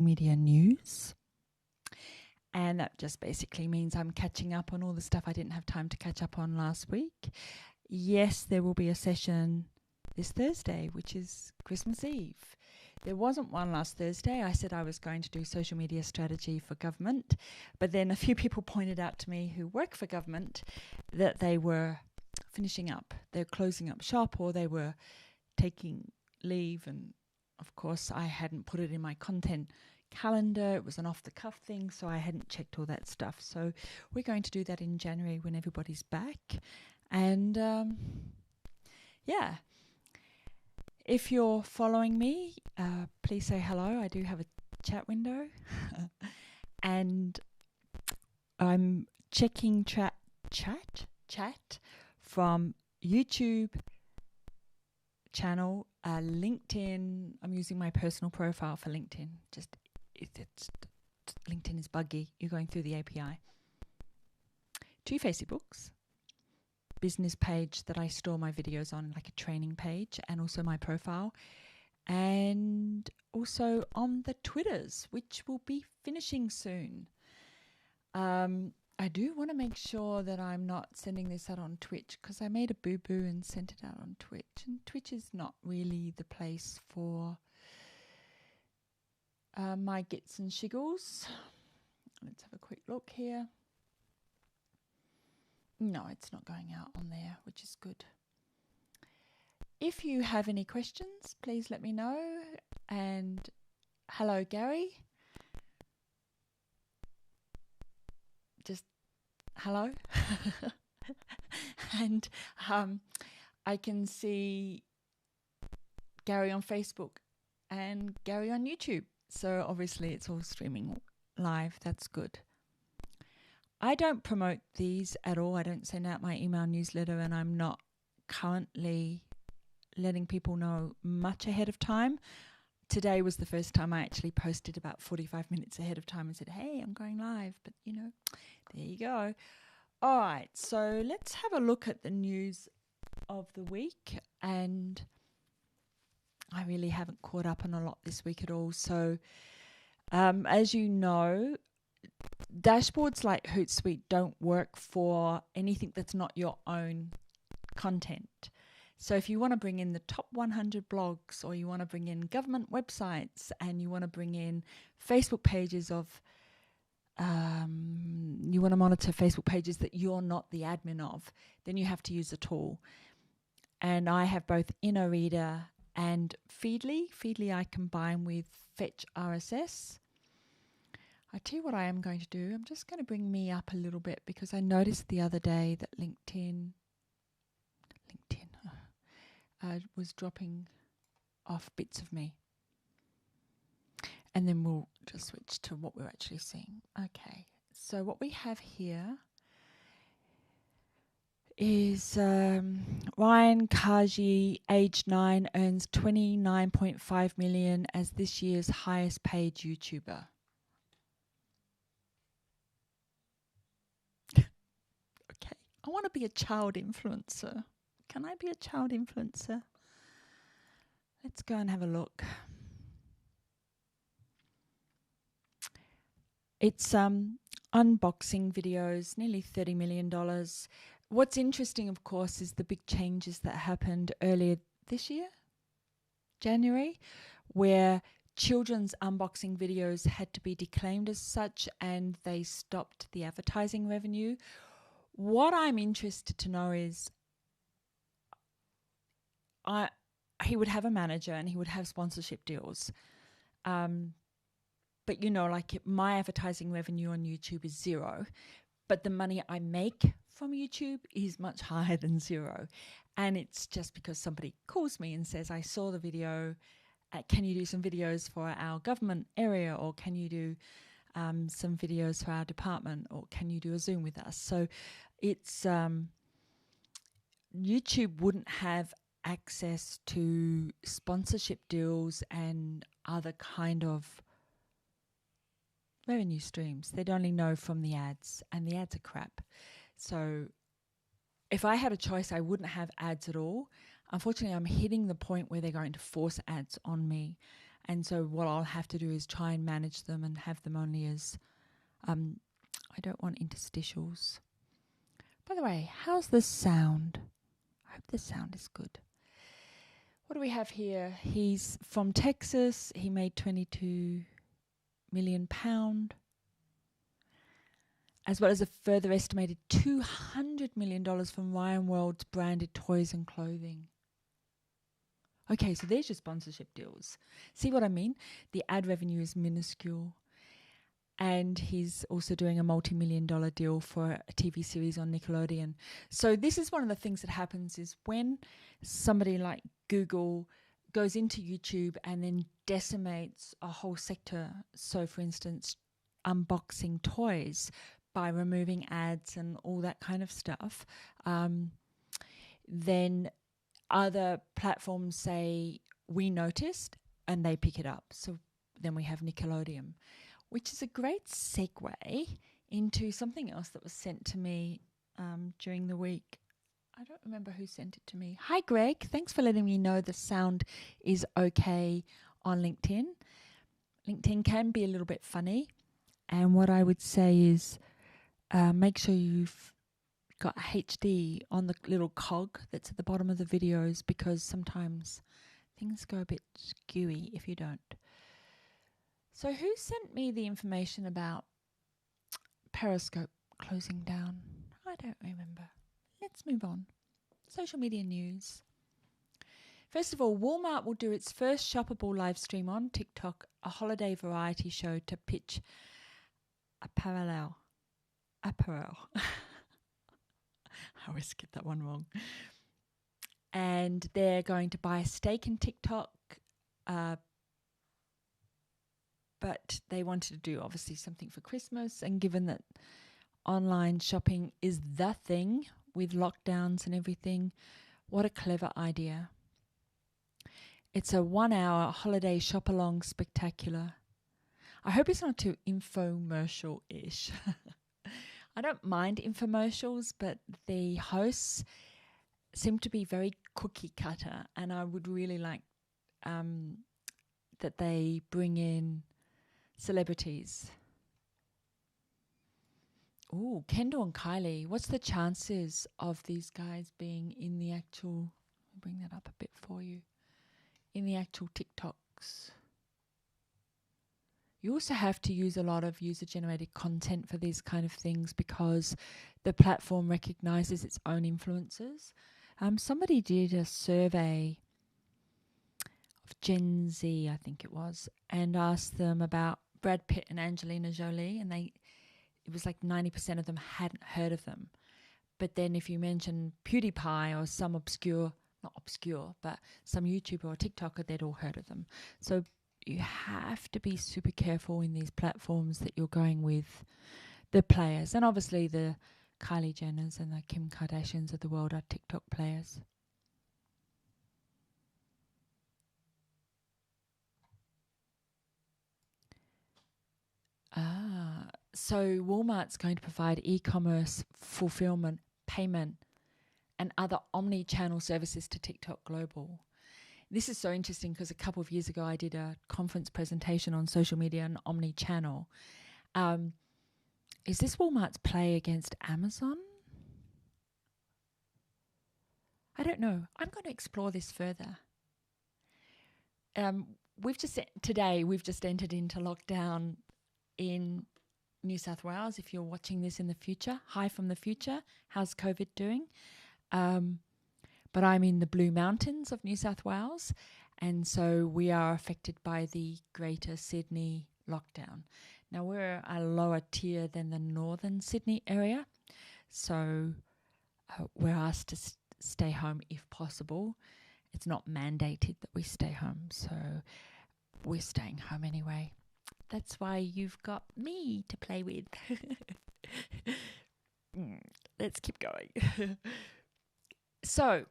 media news. And that just basically means I'm catching up on all the stuff I didn't have time to catch up on last week. Yes, there will be a session this Thursday, which is Christmas Eve. There wasn't one last Thursday. I said I was going to do social media strategy for government, but then a few people pointed out to me who work for government that they were finishing up. They're closing up shop or they were taking leave, and of course I hadn't put it in my content calendar. It was an off-the-cuff thing, so I hadn't checked all that stuff. So we're going to do that in January when everybody's back. And yeah, if you're following me, please say hello. I do have a chat window. And I'm checking chat from YouTube channel, LinkedIn. I'm using my personal profile for LinkedIn. Just LinkedIn is buggy. You're going through the API. 2 Facebooks, business page that I store my videos on, like a training page, and also my profile, and also on the Twitters, which will be finishing soon. I do want to make sure that I'm not sending this out on Twitch, because I made a boo-boo and sent it out on Twitch, and Twitch is not really the place for my gits and shiggles. Let's have a quick look here. No, it's not going out on there, which is good. If you have any questions, please let me know. And hello, Gary. Just hello. And I can see Gary on Facebook and Gary on YouTube. So obviously it's all streaming live. That's good. I don't promote these at all. I don't send out my email newsletter, and I'm not currently letting people know much ahead of time. Today was the first time I actually posted about 45 minutes ahead of time and said, hey, I'm going live. But, you know, there you go. All right, so let's have a look at the news of the week. And I really haven't caught up on a lot this week at all. So as you know, dashboards like Hootsuite don't work for anything that's not your own content. So if you want to bring in the top 100 blogs, or you want to bring in government websites, and you want to bring in Facebook pages of, you want to monitor Facebook pages that you're not the admin of, then you have to use a tool. And I have both InnoReader and Feedly. Feedly I combine with Fetch RSS. I tell you what I am going to do. I'm just going to bring me up a little bit, because I noticed the other day that LinkedIn was dropping off bits of me. And then we'll just switch to what we're actually seeing. Okay, so what we have here is Ryan Kaji, age 9, earns $29.5 million as this year's highest paid YouTuber. Okay, I want to be a child influencer. Can I be a child influencer? Let's go and have a look. It's unboxing videos, nearly $30 million. What's interesting, of course, is the big changes that happened earlier this year, January, where children's unboxing videos had to be declaimed as such, and they stopped the advertising revenue. What I'm interested to know is he would have a manager and he would have sponsorship deals. But, you know, like my advertising revenue on YouTube is 0, but the money I make from YouTube is much higher than 0. And it's just because somebody calls me and says, I saw the video, can you do some videos for our government area, or can you do some videos for our department, or can you do a Zoom with us? So it's YouTube wouldn't have access to sponsorship deals and other kind of revenue streams. They'd only know from the ads, and the ads are crap. So if I had a choice, I wouldn't have ads at all. Unfortunately, I'm hitting the point where they're going to force ads on me, And so what I'll have to do is try and manage them and have them only as, I don't want interstitials. By the way, how's the sound? I hope the sound is good. What do we have here? He's from Texas. He made £22 million, as well as a further estimated $200 million from Ryan World's branded toys and clothing. Okay, so there's your sponsorship deals. See what I mean? The ad revenue is minuscule. And he's also doing a multi-million-dollar deal for a TV series on Nickelodeon. So this is one of the things that happens is when somebody like Google goes into YouTube and then decimates a whole sector. So, for instance, unboxing toys by removing ads and all that kind of stuff, then other platforms say, we noticed, and they pick it up. So then we have Nickelodeon, which is a great segue into something else that was sent to me during the week. I don't remember who sent it to me. Hi, Greg. Thanks for letting me know the sound is okay on LinkedIn. LinkedIn can be a little bit funny. And what I would say is make sure you've got HD on the little cog that's at the bottom of the videos, because sometimes things go a bit skewy if you don't. So who sent me the information about Periscope closing down? I don't remember. Let's move on. Social media news. First of all, Walmart will do its first shoppable live stream on TikTok, a holiday variety show to pitch apparel. I always get that one wrong. And they're going to buy a stake in TikTok, but they wanted to do obviously something for Christmas. And given that online shopping is the thing with lockdowns and everything, what a clever idea. It's a 1-hour holiday shop-along spectacular. I hope it's not too infomercial-ish. I don't mind infomercials, but the hosts seem to be very cookie cutter, and I would really like that they bring in celebrities. Ooh, Kendall and Kylie. What's the chances of these guys being in the actual, I'll bring that up a bit for you, in the actual TikToks? You also have to use a lot of user-generated content for these kind of things because the platform recognizes its own influencers. Somebody did a survey of Gen Z, I think it was, and asked them about Brad Pitt and Angelina Jolie, and it was like 90% of them hadn't heard of them. But then if you mention PewDiePie or some not obscure, but some YouTuber or TikToker, they'd all heard of them. So you have to be super careful in these platforms that you're going with the players. And obviously the Kylie Jenners and the Kim Kardashians of the world are TikTok players. So Walmart's going to provide e-commerce, fulfillment, payment, and other omni-channel services to TikTok Global. This is so interesting because a couple of years ago I did a conference presentation on social media and omni-channel. Is this Walmart's play against Amazon? I don't know. I'm going to explore this further. We've just entered into lockdown in New South Wales. If you're watching this in the future, hi from the future. How's COVID doing? But I'm in the Blue Mountains of New South Wales, and so we are affected by the Greater Sydney lockdown. Now, we're a lower tier than the northern Sydney area, so we're asked to stay home if possible. It's not mandated that we stay home, so we're staying home anyway. That's why you've got me to play with. Let's keep going. So,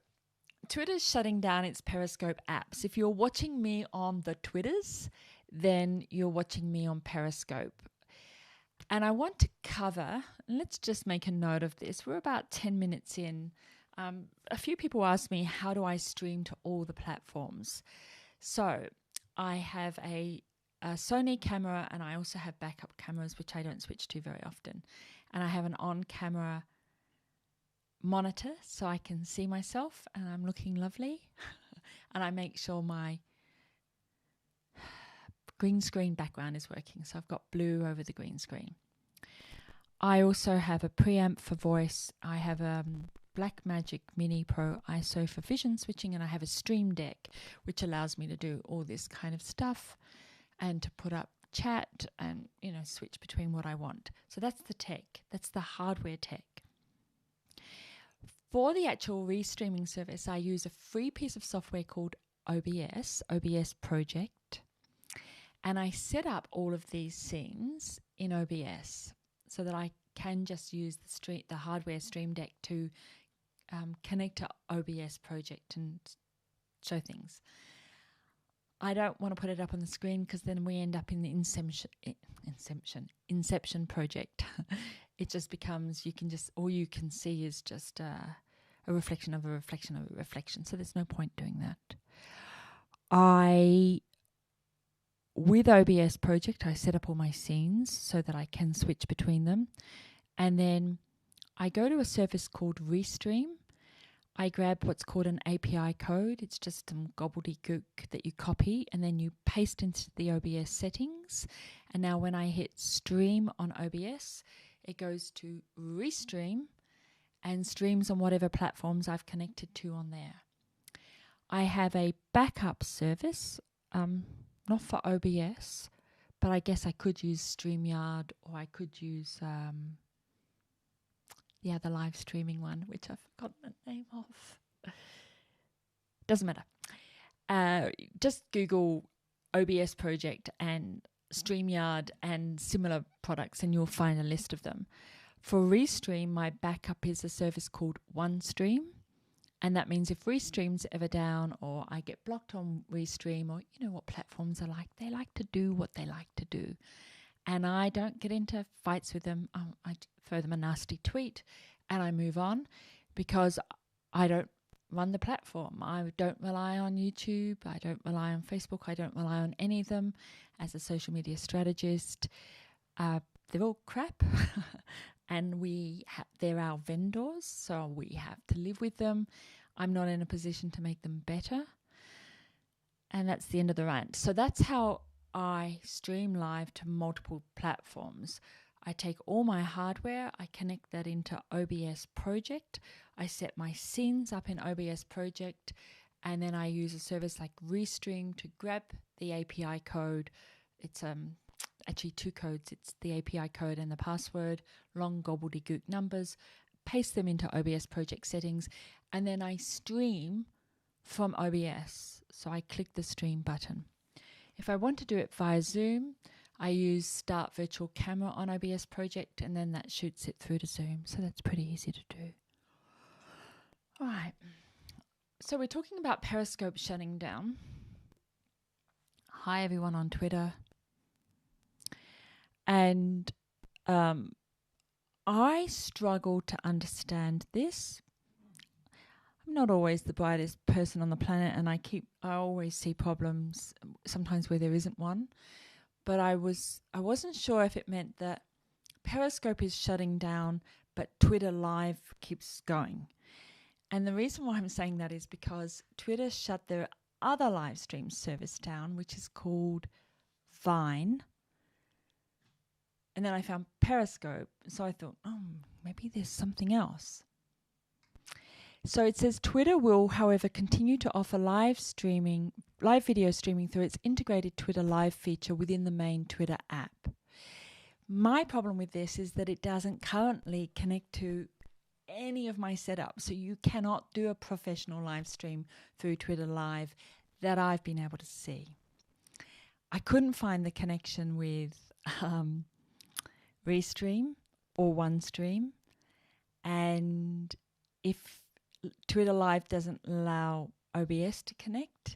Twitter's shutting down its Periscope apps. If you're watching me on the Twitters, then you're watching me on Periscope. And I want to cover, let's just make a note of this. We're about 10 minutes in. A few people asked me, how do I stream to all the platforms? So I have a Sony camera, and I also have backup cameras, which I don't switch to very often. And I have an on-camera monitor so I can see myself and I'm looking lovely. And I make sure my green screen background is working. So I've got blue over the green screen. I also have a preamp for voice. I have a Blackmagic Mini Pro ISO for vision switching, and I have a Stream Deck, which allows me to do all this kind of stuff and to put up chat and, switch between what I want. So that's the tech. That's the hardware tech. For the actual restreaming service, I use a free piece of software called OBS Project, and I set up all of these scenes in OBS so that I can just use the hardware Stream Deck to connect to OBS Project and show things. I don't want to put it up on the screen because then we end up in the Inception project. It just becomes, all you can see is just a reflection of a reflection of a reflection. So there's no point doing that. With OBS Project, I set up all my scenes so that I can switch between them. And then I go to a service called Restream. I grab what's called an API code. It's just some gobbledygook that you copy and then you paste into the OBS settings. And now when I hit stream on OBS, it goes to Restream and streams on whatever platforms I've connected to on there. I have a backup service, not for OBS, but I guess I could use StreamYard, or I could use the other live streaming one, which I've forgotten the name of. Doesn't matter. Just Google OBS Project and StreamYard and similar products and you'll find a list of them. For Restream, my backup is a service called OneStream. And that means if Restream's ever down or I get blocked on Restream, or you know what platforms are like, they like to do what they like to do. And I don't get into fights with them. I throw them a nasty tweet and I move on because I don't run the platform. I don't rely on YouTube. I don't rely on Facebook. I don't rely on any of them as a social media strategist. They're all crap. And they're our vendors, so we have to live with them. I'm not in a position to make them better. And that's the end of the rant. So that's how I stream live to multiple platforms. I take all my hardware, I connect that into OBS Project, I set my scenes up in OBS Project, and then I use a service like Restream to grab the API code. It's actually two codes. It's the API code and the password, long gobbledygook numbers, paste them into OBS Project settings, and then I stream from OBS. So I click the stream button. If I want to do it via Zoom, I use Start Virtual Camera on OBS Project, and then that shoots it through to Zoom. So that's pretty easy to do. All right. So we're talking about Periscope shutting down. Hi, everyone on Twitter. And I struggle to understand this. I'm not always the brightest person on the planet, and I always see problems sometimes where there isn't one. But I wasn't sure if it meant that Periscope is shutting down, but Twitter Live keeps going. And the reason why I'm saying that is because Twitter shut their other live stream service down, which is called Vine. And then I found Periscope. So I thought, maybe there's something else. So it says Twitter will, however, continue to offer live video streaming through its integrated Twitter Live feature within the main Twitter app. My problem with this is that it doesn't currently connect to any of my setups. So you cannot do a professional live stream through Twitter Live that I've been able to see. I couldn't find the connection with Restream or OneStream. And if Twitter Live doesn't allow OBS to connect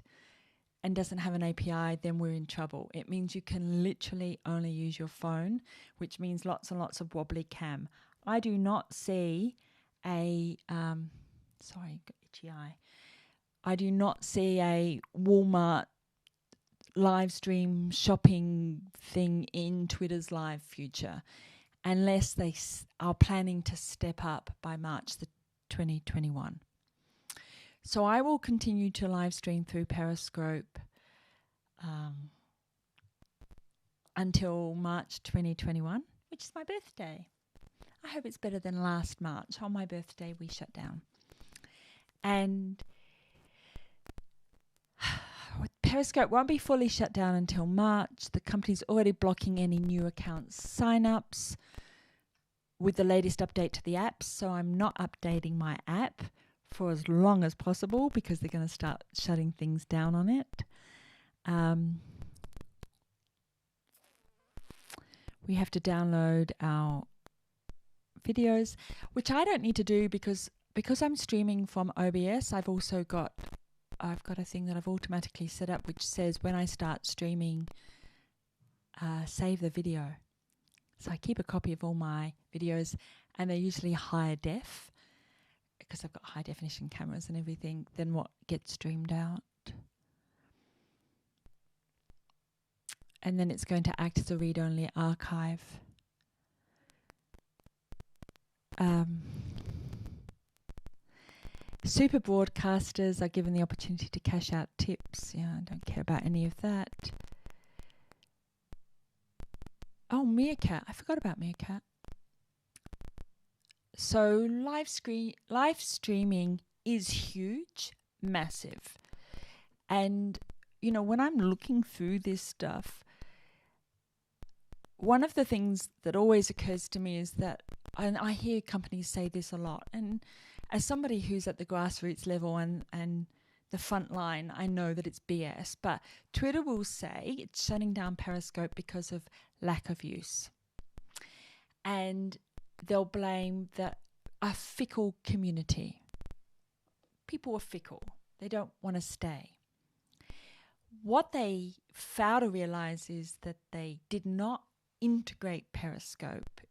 and doesn't have an API, then we're in trouble. It means you can literally only use your phone, which means lots and lots of wobbly cam. I do not see a, sorry, got itchy eye. I do not see a Walmart live stream shopping thing in Twitter's live future, unless they are planning to step up by March 2021. So I will continue to live stream through Periscope until March 2021, which is my birthday. I hope it's better than last March. On my birthday, we shut down. And Periscope won't be fully shut down until March. The company's already blocking any new account sign-ups with the latest update to the app. So I'm not updating my app for as long as possible because they're going to start shutting things down on it. We have to download our videos, which I don't need to do because I'm streaming from OBS. I've got a thing that I've automatically set up which says when I start streaming, save the video. So I keep a copy of all my videos, and they're usually higher def because I've got high definition cameras and everything than what gets streamed out. And then it's going to act as a read-only archive. Super broadcasters are given the opportunity to cash out tips. Yeah, I don't care about any of that. Oh, Meerkat. I forgot about Meerkat. So live streaming is huge, massive. And, you know, when I'm looking through this stuff, one of the things that always occurs to me is that, and I hear companies say this a lot, and as somebody who's at the grassroots level and the front line, I know that it's BS, but Twitter will say it's shutting down Periscope because of lack of use. And they'll blame a fickle community. People are fickle. They don't want to stay. What they fail to realize is that they did not integrate Periscope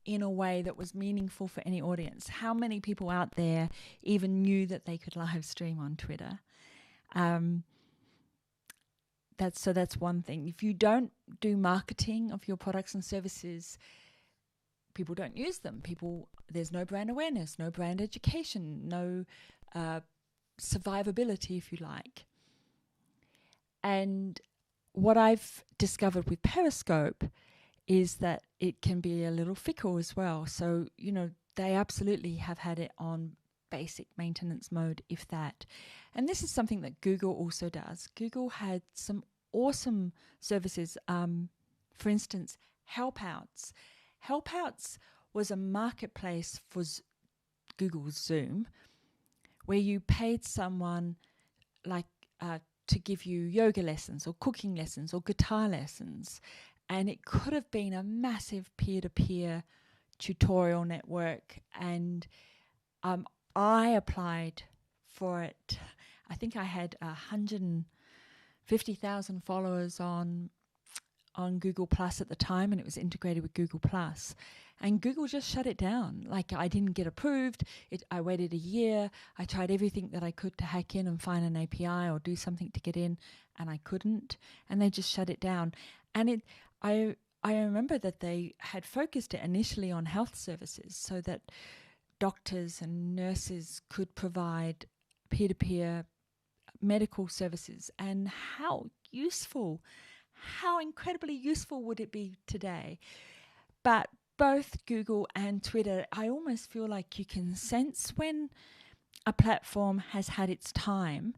in a way that was meaningful for any audience. How many people out there even knew that they could live stream on Twitter? That's one thing. If you don't do marketing of your products and services, people don't use them. There's no brand awareness, no brand education, no survivability, if you like. And what I've discovered with Periscope is that it can be a little fickle as well. So, you know, they absolutely have had it on basic maintenance mode, if that. And this is something that Google also does. Google had some awesome services. For instance, Helpouts. Helpouts was a marketplace for Google's Zoom, where you paid someone like to give you yoga lessons or cooking lessons or guitar lessons. And it could have been a massive peer-to-peer tutorial network. And I applied for it. I think I had 150,000 followers on Google Plus at the time, and it was integrated with Google Plus. And Google just shut it down. Like, I didn't get approved. I waited a year. I tried everything that I could to hack in and find an API or do something to get in, and I couldn't. And they just shut it down. And I remember that they had focused it initially on health services so that doctors and nurses could provide peer-to-peer medical services. And how incredibly useful would it be today? But both Google and Twitter, I almost feel like you can sense when a platform has had its time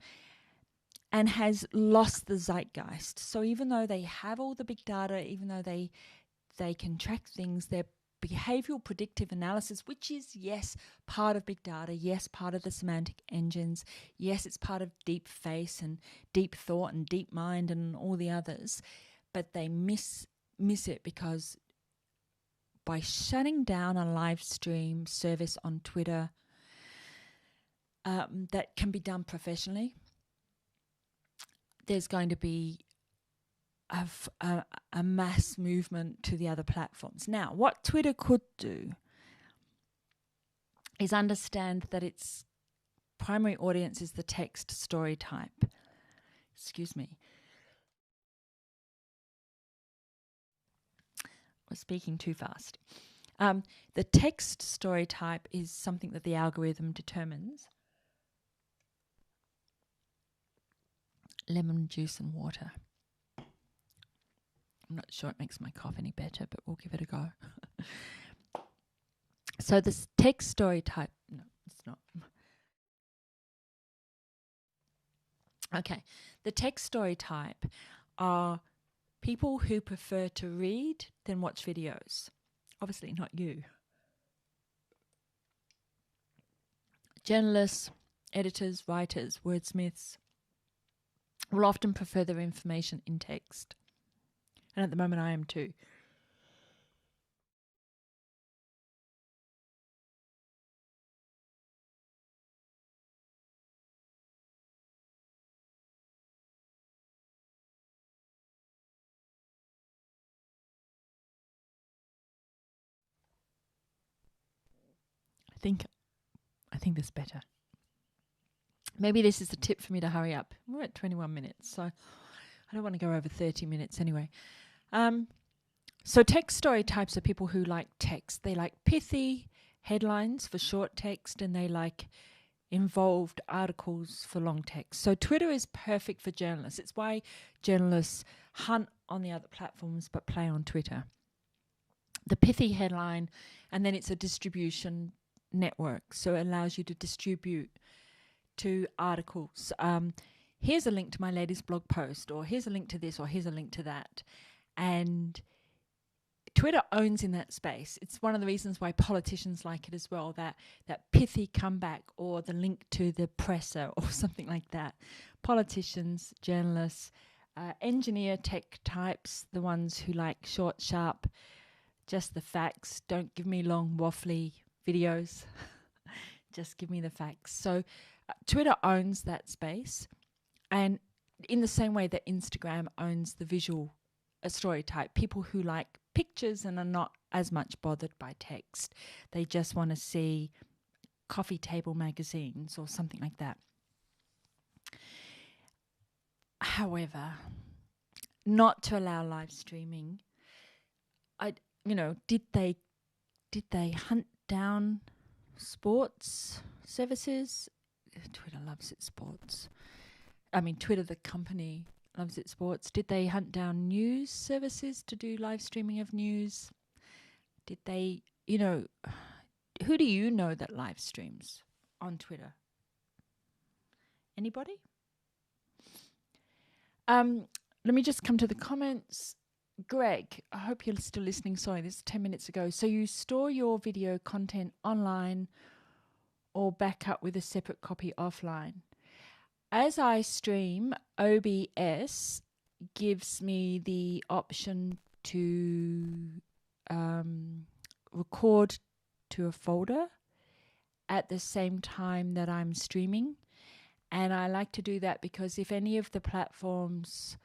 and has lost the zeitgeist. So even though they have all the big data, even though they can track things, their behavioral predictive analysis, which is, yes, part of big data, yes, part of the semantic engines, yes, it's part of deep face and deep thought and deep mind and all the others, but they miss it because by shutting down a live stream service on Twitter that can be done professionally, there's going to be a mass movement to the other platforms. Now, what Twitter could do is understand that its primary audience is the text story type. Excuse me. was speaking too fast. The text story type is something that the algorithm determines. Lemon juice and water. I'm not sure it makes my cough any better, but we'll give it a go. So this text story type, no, it's not. Okay, the text story type are people who prefer to read than watch videos. Obviously not you. Journalists, editors, writers, wordsmiths will often prefer their information in text. And at the moment I am too. I think that's better. Maybe this is a tip for me to hurry up. We're at 21 minutes, so I don't want to go over 30 minutes anyway. So text story types are people who like text. They like pithy headlines for short text, and they like involved articles for long text. So Twitter is perfect for journalists. It's why journalists hunt on the other platforms but play on Twitter. The pithy headline, and then it's a distribution network, so it allows you to distribute to articles. Here's a link to my latest blog post, or here's a link to this, or here's a link to that. And Twitter owns in that space. It's one of the reasons why politicians like it as well, that pithy comeback, or the link to the presser or something like that. Politicians, journalists, engineer tech types, the ones who like short, sharp, just the facts. Don't give me long, waffly videos. Just give me the facts. So Twitter owns that space, and in the same way that Instagram owns the visual story type, people who like pictures and are not as much bothered by text. They just want to see coffee table magazines or something like that. However, not to allow live streaming, did they hunt down sports services? Twitter loves its sports. Twitter, the company, loves its sports. Did they hunt down news services to do live streaming of news? Did they, who do you know that live streams on Twitter? Anybody? Let me just come to the comments. Greg, I hope you're still listening. Sorry, this is 10 minutes ago. So you store your video content online or back up with a separate copy offline. As I stream, OBS gives me the option to record to a folder at the same time that I'm streaming. And I like to do that because if any of the platforms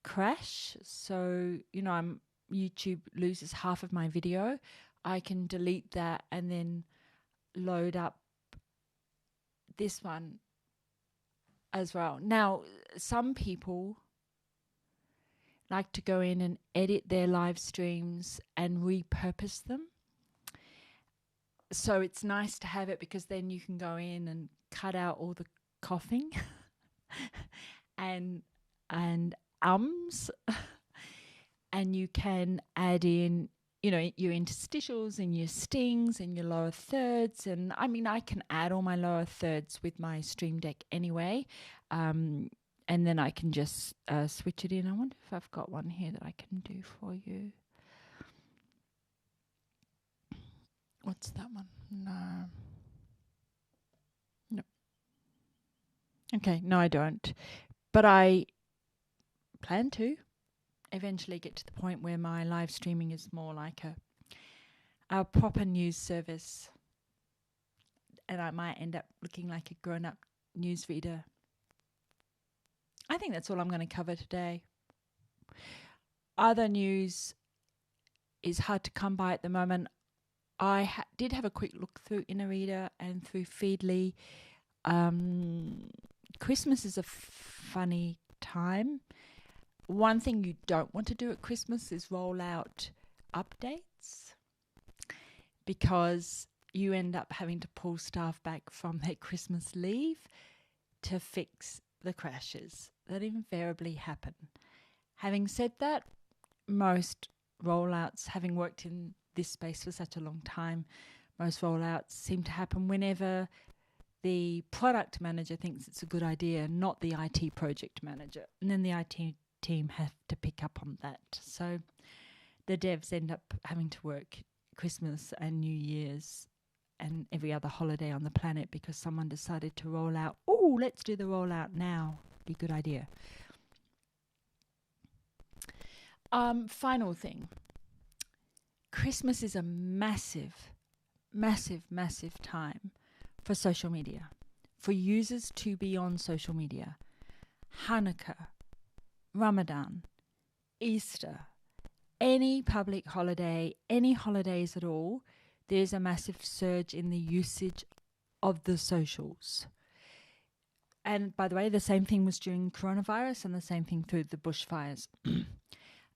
crash, so YouTube loses half of my video, I can delete that and then load up this one as well. Now, some people like to go in and edit their live streams and repurpose them. So it's nice to have it because then you can go in and cut out all the coughing and ums, and you can add in, your interstitials and your stings and your lower thirds. And I can add all my lower thirds with my Stream Deck anyway. And then I can just switch it in. I wonder if I've got one here that I can do for you. What's that one? No. Okay, no, I don't. But I plan to eventually get to the point where my live streaming is more like a proper news service, and I might end up looking like a grown-up news reader. I think that's all I'm going to cover today. Other news is hard to come by at the moment. I did have a quick look through InnoReader and through Feedly. Christmas is a funny time. One thing you don't want to do at Christmas is roll out updates, because you end up having to pull staff back from their Christmas leave to fix the crashes that invariably happen. Having said that, most rollouts, having worked in this space for such a long time, most rollouts seem to happen whenever the product manager thinks it's a good idea, not the IT project manager. And then the IT team have to pick up on that. So the devs end up having to work Christmas and New Year's and every other holiday on the planet because someone decided to roll out, oh, let's do the rollout now. Be a good idea. Final thing. Christmas is a massive, massive, massive time for social media, for users to be on social media. Hanukkah, Ramadan, Easter, any public holiday, any holidays at all, there's a massive surge in the usage of the socials. And by the way, the same thing was during coronavirus and the same thing through the bushfires.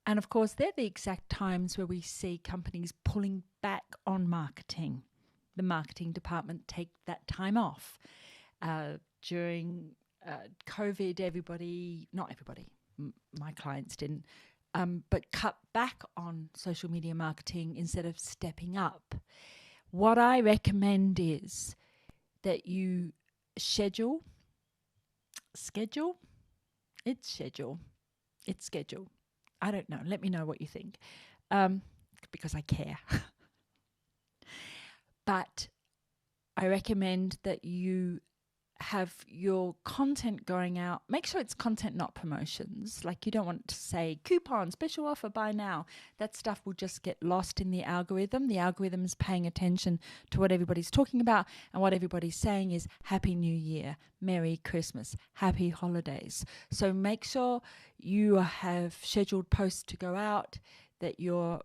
And of course, they're the exact times where we see companies pulling back on marketing. The marketing department take that time off. During COVID, not everybody, my clients didn't, but cut back on social media marketing instead of stepping up. What I recommend is that you schedule. I don't know. Let me know what you think, because I care. But I recommend that you have your content going out. Make sure it's content, not promotions. Like, you don't want to say coupon, special offer, buy now. That stuff will just get lost in the algorithm. The algorithm is paying attention to what everybody's talking about, and what everybody's saying is Happy New Year, Merry Christmas, Happy Holidays. So make sure you have scheduled posts to go out, that you're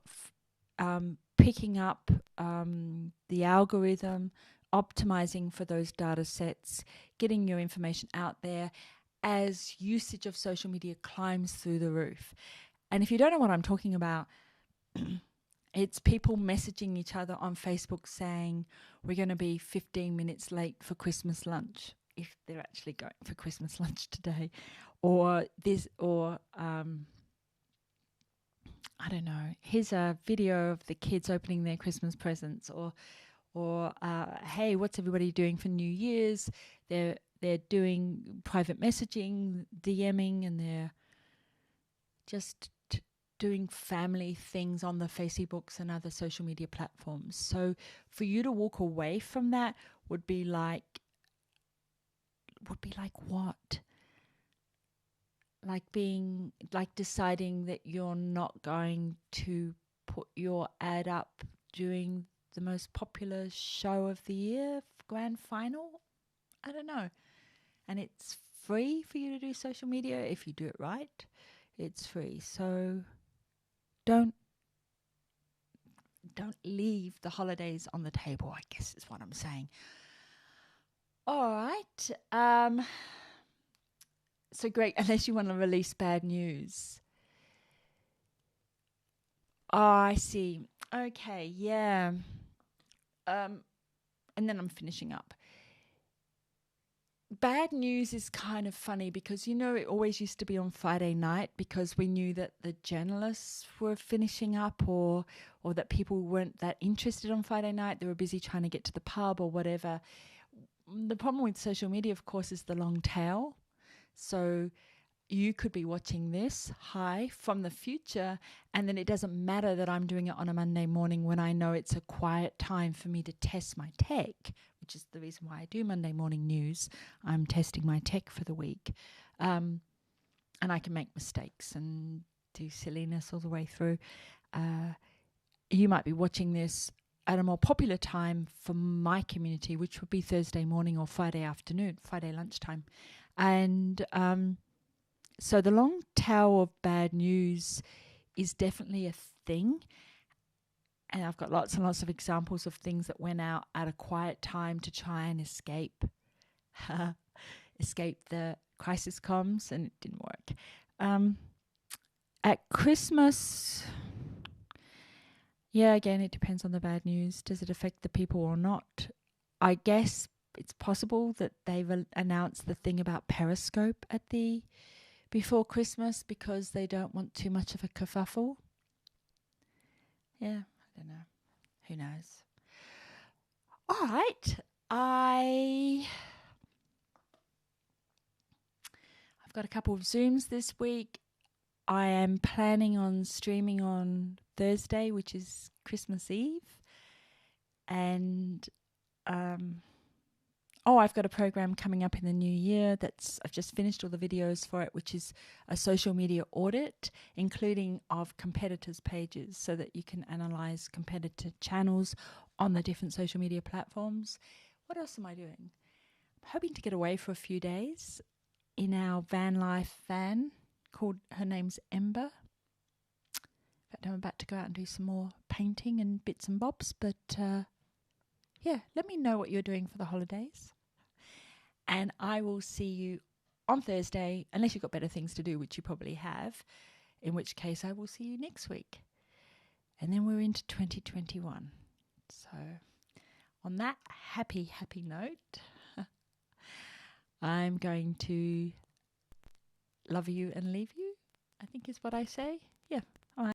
picking up the algorithm, optimizing for those data sets, getting your information out there as usage of social media climbs through the roof. And if you don't know what I'm talking about, it's people messaging each other on Facebook saying, we're going to be 15 minutes late for Christmas lunch, if they're actually going for Christmas lunch today. Or I don't know, here's a video of the kids opening their Christmas presents, or hey, what's everybody doing for New Year's? They're doing private messaging, DMing, and they're just doing family things on the Facebooks and other social media platforms. So for you to walk away from that would be like what? Like deciding that you're not going to put your ad up during the most popular show of the year, grand final? I don't know. And it's free for you to do social media if you do it right. It's free. So don't leave the holidays on the table, I guess is what I'm saying. All right. So great, unless you want to release bad news. Oh, I see. Okay, yeah. And then I'm finishing up. Bad news is kind of funny because, it always used to be on Friday night because we knew that the journalists were finishing up or that people weren't that interested on Friday night. They were busy trying to get to the pub or whatever. The problem with social media, of course, is the long tail. So you could be watching this from the future, and then it doesn't matter that I'm doing it on a Monday morning when I know it's a quiet time for me to test my tech, which is the reason why I do Monday morning news. I'm testing my tech for the week. And I can make mistakes and do silliness all the way through. You might be watching this at a more popular time for my community, which would be Thursday morning or Friday afternoon, Friday lunchtime. And so the long tail of bad news is definitely a thing. And I've got lots and lots of examples of things that went out at a quiet time to try and escape the crisis comms, and it didn't work. At Christmas, Yeah, again, it depends on the bad news. Does it affect the people or not? I guess it's possible that they've announced the thing about Periscope at the before Christmas because they don't want too much of a kerfuffle. Yeah, I don't know. Who knows? All right. I've got a couple of Zooms this week. I am planning on streaming on Thursday, which is Christmas Eve. And I've got a program coming up in the new year I've just finished all the videos for it, which is a social media audit, including of competitors' pages, so that you can analyze competitor channels on the different social media platforms. What else am I doing? I'm hoping to get away for a few days in our van life van called, her name's Ember. In fact, I'm about to go out and do some more painting and bits and bobs, but yeah, let me know what you're doing for the holidays. And I will see you on Thursday, unless you've got better things to do, which you probably have, in which case I will see you next week. And then we're into 2021. So on that happy note, I'm going to love you and leave you, I think is what I say. Yeah,